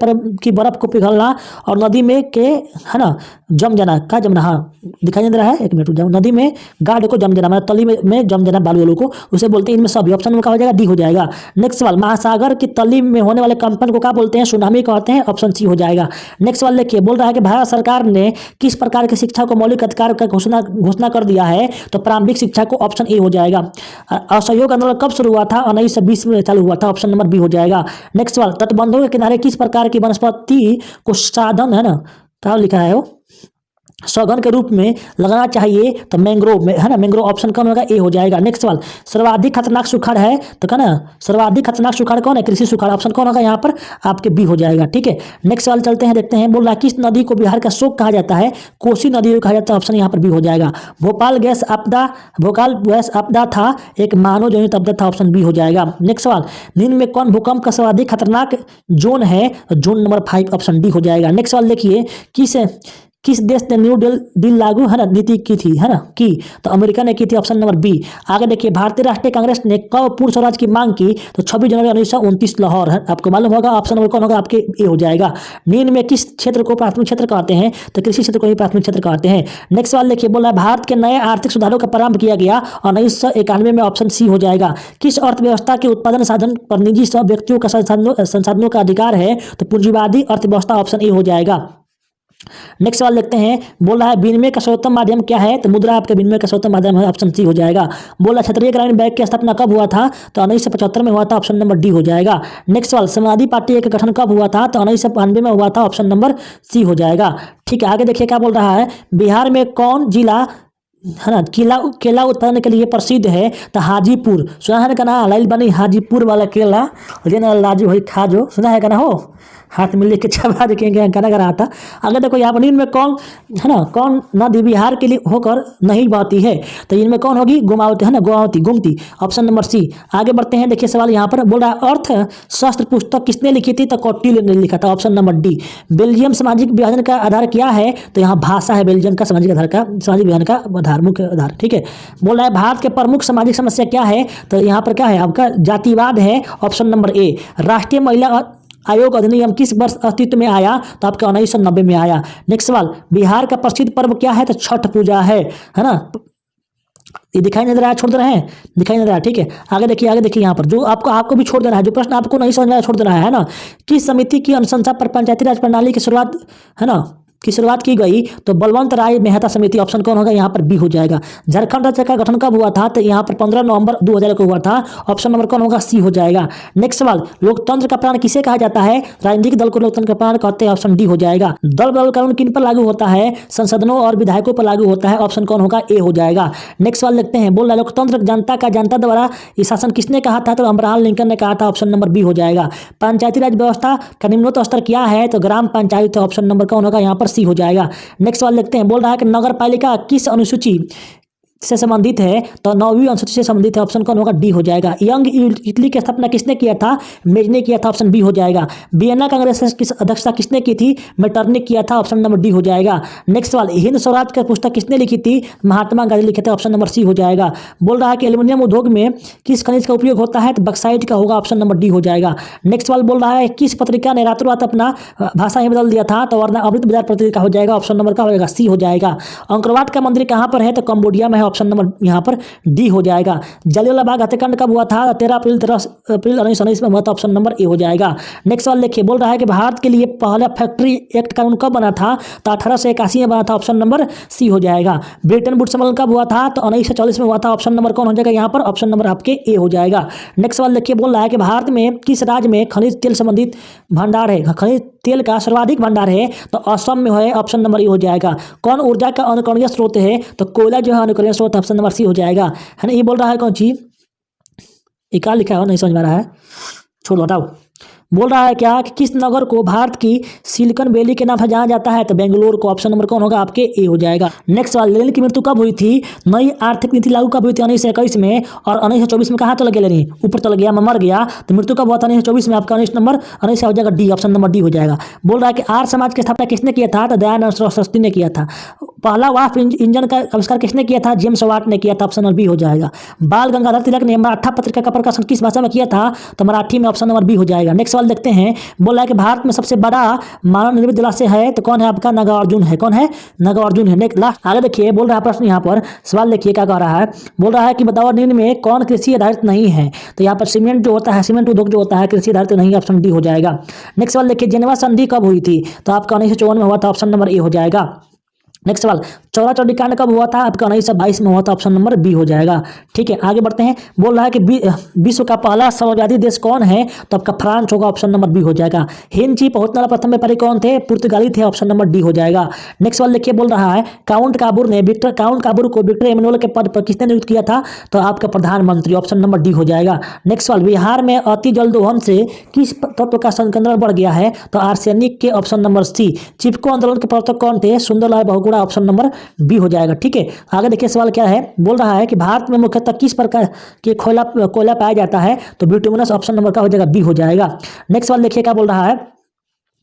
की बर्फ को पिघलना और नदी में के है ना जम जाना, क्या जमना, हाँ दिखाई दे रहा है, एक मिनट रुक जाओ, नदी में गाढ़ को जम जाना, मतलब तली में जम जाना बालू वालों को, उसे बोलते हैं। इनमें सभी ऑप्शन में क्या हो जाएगा, डी हो जाएगा। नेक्स्ट सवाल, महासागर की तली में होने वाले कंपन को क्या बोलते हैं, सुनामी कहते हैं, ऑप्शन सी हो जाएगा। नेक्स्ट सवाल देखिए, बोल रहा है कि भारत सरकार ने किस प्रकार की शिक्षा को मौलिक अधिकार का घोषणा कर दिया है, तो प्रारंभिक शिक्षा को, ऑप्शन ए हो जाएगा। असहयोग आंदोलन कब शुरू हुआ था, 1920 में चालू हुआ था, ऑप्शन नंबर बी हो जाएगा। नेक्स्ट सवाल, तटबंधों के किनारे किस प्रकार की वनस्पति को साधन है ना, क्या लिखा है वो, सघन के रूप में लगाना चाहिए, तो मैंग्रोव में है ना, मैंग्रोव, ऑप्शन कौन होगा, ए हो जाएगा। नेक्स्ट सवाल, सर्वाधिक खतरनाक सुखाड़ है, तो क्या ना सर्वाधिक खतरनाक सुखाड़ कौन है, कृषि सुखाड़, ऑप्शन कौन होगा यहाँ पर, आपके बी हो जाएगा। ठीक है नेक्स्ट सवाल चलते हैं, देखते हैं। बोल रहा है किस नदी को बिहार का शोक कहा जाता है, कोसी नदी को कहा जाता है, ऑप्शन यहाँ पर बी हो जाएगा। भोपाल गैस आपदा था एक मानव जनित आपदा था, ऑप्शन बी हो जाएगा। नेक्स्ट सवाल, निम्न में कौन भूकंप का सर्वाधिक खतरनाक जोन है, जोन नंबर 5, ऑप्शन डी हो जाएगा। नेक्स्ट सवाल देखिए, किस देश ने न्यू डील लागू है ना नीति की थी, है ना की, तो अमेरिका ने की थी, ऑप्शन नंबर बी। आगे देखिए, भारतीय राष्ट्रीय कांग्रेस ने कब पूर्ण स्वराज की मांग की, तो 26 जनवरी 1929 लाहौर है, आपको मालूम होगा, ऑप्शन नंबर कौन होगा, आपके ए हो जाएगा। निम्न में किस क्षेत्र को प्राथमिक क्षेत्र कहते हैं, तो कृषि क्षेत्र को ही प्राथमिक क्षेत्र कहते हैं। नेक्स्ट सवाल देखिए, बोला भारत के नए आर्थिक सुधारों का प्रारंभ किया गया 1991 में, ऑप्शन सी हो जाएगा। किस अर्थव्यवस्था के उत्पादन साधन पर निजी सब व्यक्तियों का संसाधनों का अधिकार है, तो पूंजीवादी अर्थव्यवस्था, ऑप्शन ए हो जाएगा। नेक्स्ट सवाल देखते हैं। बोल रहा है विनिमय का सर्वोत्तम माध्यम क्या है, तो मुद्रा आपके विनिमय का सर्वोत्तम माध्यम है, ऑप्शन सी हो जाएगा। बोला क्षेत्रीय ग्रामीण बैंक की स्थापना कब हुआ था, तो 1975 में हुआ था, ऑप्शन नंबर डी हो जाएगा। नेक्स्ट सवाल, समाजवादी पार्टी का गठन कब हुआ था, तो 1992 में हुआ था, ऑप्शन नंबर सी हो जाएगा। ठीक है आगे देखिए क्या बोल रहा है, बिहार में कौन जिला है ना केला उत्पादन के लिए प्रसिद्ध है, तो हाजीपुर, सुना है ना लाइल बनी हाजीपुर वाला केला लाजू भाई खा जो, सुना है ना, हो हाथ में लेके चबा के गाना गा रहा था। अगर देखो यहाँ पर इनमें कौन है ना कौन नदी बिहार के लिए होकर नहीं बहती है, तो इनमें कौन होगी, गोमावती है ना, गोमती, ऑप्शन नंबर सी। आगे बढ़ते हैं, देखिए सवाल यहाँ पर बोल रहा है अर्थशास्त्र पुस्तक किसने लिखी थी, तो कौटिल्य ने लिखा था, ऑप्शन नंबर डी। बेल्जियम सामाजिक विभाजन का आधार क्या है, तो यहाँ भाषा है बेल्जियम का सामाजिक विभाजन का आधार, मुख्य आधार। ठीक है बोल रहा है भारत के प्रमुख सामाजिक समस्या क्या है, तो यहाँ पर क्या है आपका जातिवाद है, ऑप्शन नंबर ए। राष्ट्रीय महिला आयोग अधिनियम किस वर्ष अस्तित्व में आया, तो आपका 1990 में आया। नेक्स्ट सवाल, बिहार का प्रसिद्ध पर्व क्या है, तो छठ पूजा है ना। ये दिखाई नहीं दे रहा है, छोड़ दे रहे हैं, दिखाई नहीं दे रहा है। ठीक है आगे देखिए यहाँ पर जो आपको भी छोड़ देना है, जो प्रश्न आपको नहीं समझ में आया छोड़ देना है ना। किस समिति की अनुशंसा पर पंचायती राज प्रणाली की शुरुआत है ना की शुरुआत की गई तो बलवंत राय मेहता समिति, ऑप्शन कौन होगा यहाँ पर बी हो जाएगा। झारखंड राज्य का गठन कब हुआ था तो यहाँ पर 15 नवंबर 2000 को हुआ था, ऑप्शन नंबर कौन होगा सी हो जाएगा। नेक्स्ट सवाल, लोकतंत्र का प्राण किसे कहा जाता है, राजनीतिक दल को लोकतंत्र का प्राण कहते हैं, ऑप्शन डी हो जाएगा। दल बदल कानून किन पर लागू होता है, संसदों और विधायकों पर लागू होता है, ऑप्शन कौन होगा ए हो जाएगा। नेक्स्ट सवाल देखते हैं, बोल रहा है लोकतंत्र जनता का जनता द्वारा ये शासन किसने कहा था तो अब्राहम लिंकन ने कहा था, ऑप्शन नंबर बी हो जाएगा। पंचायती राज व्यवस्था का निम्नतम स्तर क्या है तो ग्राम पंचायत, ऑप्शन नंबर कौन होगा यहाँ पर सी हो जाएगा। नेक्स्ट सवाल देखते हैं, बोल रहा है कि नगर पालिका किस अनुसूची से संबंधित है तो 9वीं अनुसूची से संबंधित है, ऑप्शन कौन होगा डी हो जाएगा। यंग इटली की स्थापना किसने किया था, मेज ने किया था, ऑप्शन बी हो जाएगा। वियना कांग्रेस की अध्यक्षता किसने की थी, मेटरनिक किया था, ऑप्शन नंबर डी हो जाएगा। नेक्स्ट सवाल, हिंद स्वराज का पुस्तक किसने लिखी थी, महात्मा गांधी लिखे थे, ऑप्शन नंबर सी हो जाएगा। बोल रहा है कि एल्यूमिनियम उद्योग में किस खनिज का उपयोग होता है तो बक्साइट का होगा, ऑप्शन नंबर डी हो जाएगा। नेक्स्ट सवाल बोल रहा है किस पत्रिका ने रातों रात अपना भाषा ही बदल दिया था तो वरना अमृत बाजार पत्रिका हो जाएगा, ऑप्शन नंबर का हो जाएगा सी हो जाएगा। अंकरवाट का मंदिर कहाँ पर है तो कंबोडिया में है, ऑप्शन नंबर यहाँ पर डी हो जाएगा। जलियांवाला बाग हत्याकांड कब हुआ था 13 अप्रैल 1919 में हुआ था, ऑप्शन नंबर ए हो जाएगा। नेक्स्ट सवाल देखिए, बोल रहा है कि भारत के लिए पहला फैक्ट्री एक्ट कानून कब बना था तो 1881 में बना था, ऑप्शन नंबर सी हो जाएगा। ब्रिटेन वुड्स सम्मेलन कब हुआ था तो 1940 में हुआ था, ऑप्शन नंबर कौन हो जाएगा यहाँ पर, ऑप्शन नंबर आपके ए हो जाएगा। नेक्स्ट सवाल देखिए, बोल रहा है कि भारत में किस राज्य में खनिज तेल संबंधित भंडार है, खनिज तेल का सर्वाधिक भंडार है तो असम में है, ऑप्शन नंबर ए हो जाएगा। कौन ऊर्जा का अनुकरणीय स्रोत है तो कोयला जो है अनुकरणीय स्रोत, ऑप्शन नंबर सी हो जाएगा, है ना। ये बोल रहा है कौन चीज, ये क्या लिखा है नहीं समझ में आ रहा है, छोड़ बताओ। बोल रहा है क्या कि किस नगर को भारत की सिलिकॉन वैली के नाम से जाना जाता है तो बेंगलोर को, ऑप्शन नंबर कौन होगा आपके ए हो जाएगा। नेक्स्ट सवाल, लेनिन की मृत्यु कब हुई थी, नई आर्थिक नीति लागू कब हुई थी 1921 में और 1924 में कहाँ चला गया लेनिन, ऊपर चला गया मर गया तो मृत्यु कब हुआ था 1924 में, आपका 19 हो जाएगा डी, ऑप्शन नंबर डी हो जाएगा। बोल रहा है कि आर्य समाज की स्थापना किसने किया था तो दयानंद सरस्वती ने किया था। पहला वाष्प इंजन का आविष्कार किसने किया था, जेम्स वाट ने किया था, ऑप्शन नंबर बी हो जाएगा। बाल गंगाधर तिलक ने मराठा पत्रिका का प्रकाशन किस भाषा में किया था तो मराठी में, ऑप्शन नंबर बी हो जाएगा। नेक्स्ट सवाल देखते हैं, बोला है कि भारत में सबसे बड़ा मानव निर्मित जलाशय है तो कौन है आपका, नागार्जुन है, कौन है नागार्जुन है। लास्ट आगे देखिए, बोल रहा है प्रश्न यहाँ पर सवाल देखिए क्या कह रहा है, बोल रहा है कि बताओ निम्न में कौन कृषि आधारित नहीं है तो यहाँ पर सीमेंट जो होता है, सीमेंट उद्योग जो होता है कृषि आधारित नहीं, ऑप्शन डी हो जाएगा। नेक्स्ट सवाल देखिए, जेनेवा संधि कब हुई थी तो आपका 1954 में हुआ था, ऑप्शन नंबर ए हो जाएगा। नेक्स्ट सवाल, चौरा चौड़ी कांड कब हुआ था आपका 1922 में हुआ था, ऑप्शन नंबर बी हो जाएगा। ठीक है आगे बढ़ते हैं, बोल रहा है कि विश्व का पहला सर्वव्यापी देश कौन है तो आपका फ्रांस होगा, ऑप्शन नंबर बी हो जाएगा। हिंची पहुंचने वाला प्रथम व्यापारी कौन थे, पुर्तगाली थे, ऑप्शन नंबर डी हो जाएगा। नेक्स्ट सवाल देखिए, बोल रहा है काउंट काबूर को विक्टर एमैनुअल के पद पर किसने नियुक्त किया था तो आपका प्रधानमंत्री, ऑप्शन नंबर डी हो जाएगा। नेक्स्ट सवाल, बिहार में अति जल दोहन से किस तत्व का संकेंद्रण बढ़ गया है तो आर्सेनिक के, ऑप्शन नंबर सी। चिपको आंदोलन के प्रवर्तक कौन थे, Sunderlal Bahuguna, option number B हो जाएगा। ठीक है आगे देखिए सवाल क्या है, बोल रहा है कि भारत में मुख्यतः किस प्रकार के कोयला पाया जाता है तो बिटुमिनस, ऑप्शन नंबर का हो जाएगा बी हो जाएगा। नेक्स्ट सवाल देखिए क्या बोल रहा है,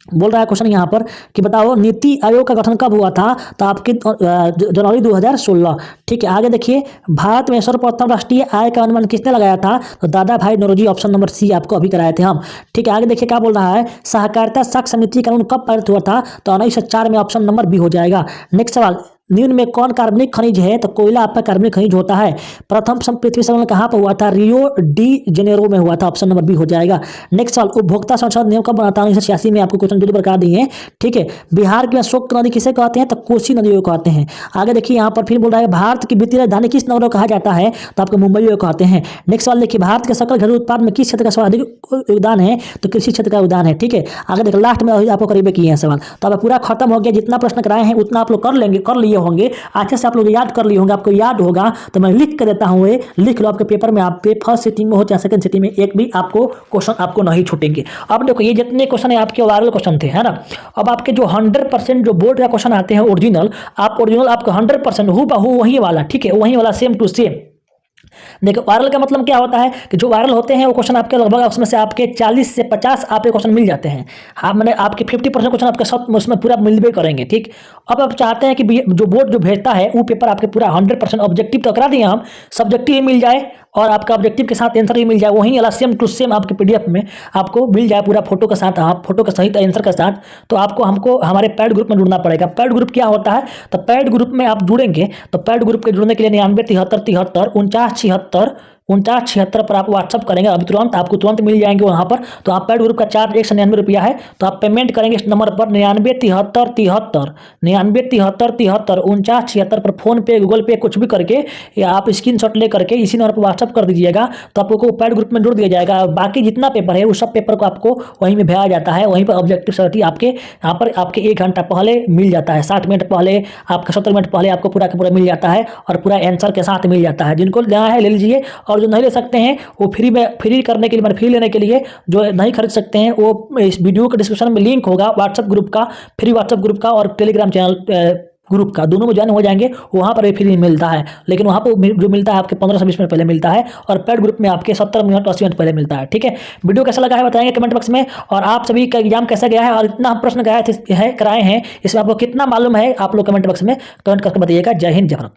बोल रहा है क्वेश्चन यहाँ पर कि बताओ नीति आयोग का गठन कब हुआ था तो आपके जनवरी 2016। ठीक है आगे देखिए, भारत में सर्वप्रथम राष्ट्रीय आय का अनुमान किसने लगाया था तो दादा भाई नौरोजी, ऑप्शन नंबर सी आपको अभी कराए थे हम। ठीक है आगे देखिए क्या बोल रहा है, सहकारिता साख समिति कानून कब पारित हुआ था तो 1904 में, ऑप्शन नंबर बी हो जाएगा। नेक्स्ट सवाल, निम्न में कौन कार्बनिक खनिज है तो कोयला आपका कार्बनिक खनिज होता है। प्रथम पृथ्वी सम्मेलन कहाँ पर हुआ था, रियो डी जेनेरो में हुआ था, ऑप्शन नंबर बी हो जाएगा। नेक्स्ट सवाल, उपभोक्ता संसद नियम कब बना था 1986 में, आपको क्वेश्चन जल्दी बता दिए हैं। ठीक है बिहार की अशोक नदी किसे कहते हैं तो कोसी नदी को कहते हैं। आगे देखिए यहाँ पर फिर बोल रहा है भारत की वित्तीय राजधानी किस नगर को कहा जाता है तो आपको मुंबई को कहते हैं। नेक्स्ट सवाल देखिए, भारत के सकल घरेलू उत्पाद में किस क्षेत्र का सर्वाधिक योगदान है तो कृषि क्षेत्र का योगदान है। ठीक है आगे देखिए लास्ट में आपको करीब किए हैं सवाल, तो अब पूरा खत्म हो गया, जितना प्रश्न कराए हैं उतना आप लोग कर लिए होंगे, अच्छे से आप लोग याद कर लिए होंगे, आपको याद होगा तो मैं लिख कर देता हूँ, ये लिख लो आपके पेपर में, आप फर्स्ट सिटिंग में हो चाहे सेकंड सिटिंग में एक भी आपको क्वेश्चन आपको नहीं छूटेंगे। अब देखो ये जितने क्वेश्चन है आपके वायरल क्वेश्चन थे है ना, अब आपके जो 100% जो बोर्ड का क्वेश्चन आते हैं ओरिजिनल, आपको 100% हूबहू वही वाला, ठीक है वही वाला सेम टू सेम। देखो वायरल का मतलब क्या होता है कि जो वायरल होते हैं वो क्वेश्चन आपके लगभग उसमें से आपके 40 से 50 आपके क्वेश्चन मिल जाते हैं। हाँ मैंने आपके 50% क्वेश्चन आपके सब उसमें पूरा मिलबे करेंगे। ठीक अब आप चाहते हैं कि जो बोर्ड जो भेजता है वो पेपर आपके पूरा 100% ऑब्जेक्टिव तो करा दिए हम, सब्जेक्टिव ही मिल जाए और आपका ऑब्जेक्टिव के साथ आंसर भी मिल जाए, वहीं वाला सेम टू सेम आपके पीडीएफ में आपको मिल जाए पूरा फोटो के साथ, हाँ फोटो के सहित आंसर के साथ। तो आपको हमको हमारे पैड ग्रुप में जुड़ना पड़ेगा। पैड ग्रुप क्या होता है तो पैड ग्रुप में आप जुड़ेंगे तो पैड ग्रुप के जुड़ने के लिए 99 73 73 49 76 4976 पर आप व्हाट्सअप करेंगे अभी तुरंत, आपको तुरंत मिल जाएंगे वहाँ पर। तो आप पेड ग्रुप का चार्ज 199 रुपया है। तो आप पेमेंट करेंगे इस नंबर पर 997373 4976 पर फ़ोन पे, गूगल पे कुछ भी करके, या आप स्क्रीनशॉट ले करके इसी नंबर पर व्हाट्सअप कर दीजिएगा। तो आपको पेड ग्रुप में जोड़ दिया जाएगा। बाकी जितना पेपर है उस सब पेपर को आपको वहीं में भेजा जाता है। वहीं पर ऑब्जेक्टिव सैलरी आपके यहाँ पर आपके 1 घंटा पहले मिल जाता है, 60 मिनट पहले, आपका 70 मिनट पहले आपको पूरा का पूरा मिल जाता है और पूरा आंसर के साथ मिल जाता है। जिनको लेना है ले लीजिए, और जो नहीं ले सकते हैं वो फ्री करने के लिए, मतलब फ्री लेने के लिए जो नहीं खरीद सकते हैं, वो इस वीडियो के डिस्क्रिप्शन में लिंक होगा व्हाट्सएप ग्रुप का, फ्री व्हाट्सएप ग्रुप का और टेलीग्राम चैनल ग्रुप का, दोनों में ज्वाइन हो जाएंगे। वहाँ पर भी फ्री मिलता है, लेकिन वहाँ पर जो मिलता है आपके 15 से 20 मिनट पहले मिलता है, और पेड ग्रुप में आपके 70 मिनट 80 मिनट पहले मिलता है। ठीक है, वीडियो कैसा लगा है बताएंगे कमेंट बॉक्स में। और आप सभी का एग्जाम कैसा गया है और इतना प्रश्न कराए हैं, इसमें आपको कितना मालूम है, आप लोग कमेंट बॉक्स में कमेंट करके बताइएगा। जय हिंद, जय भारत।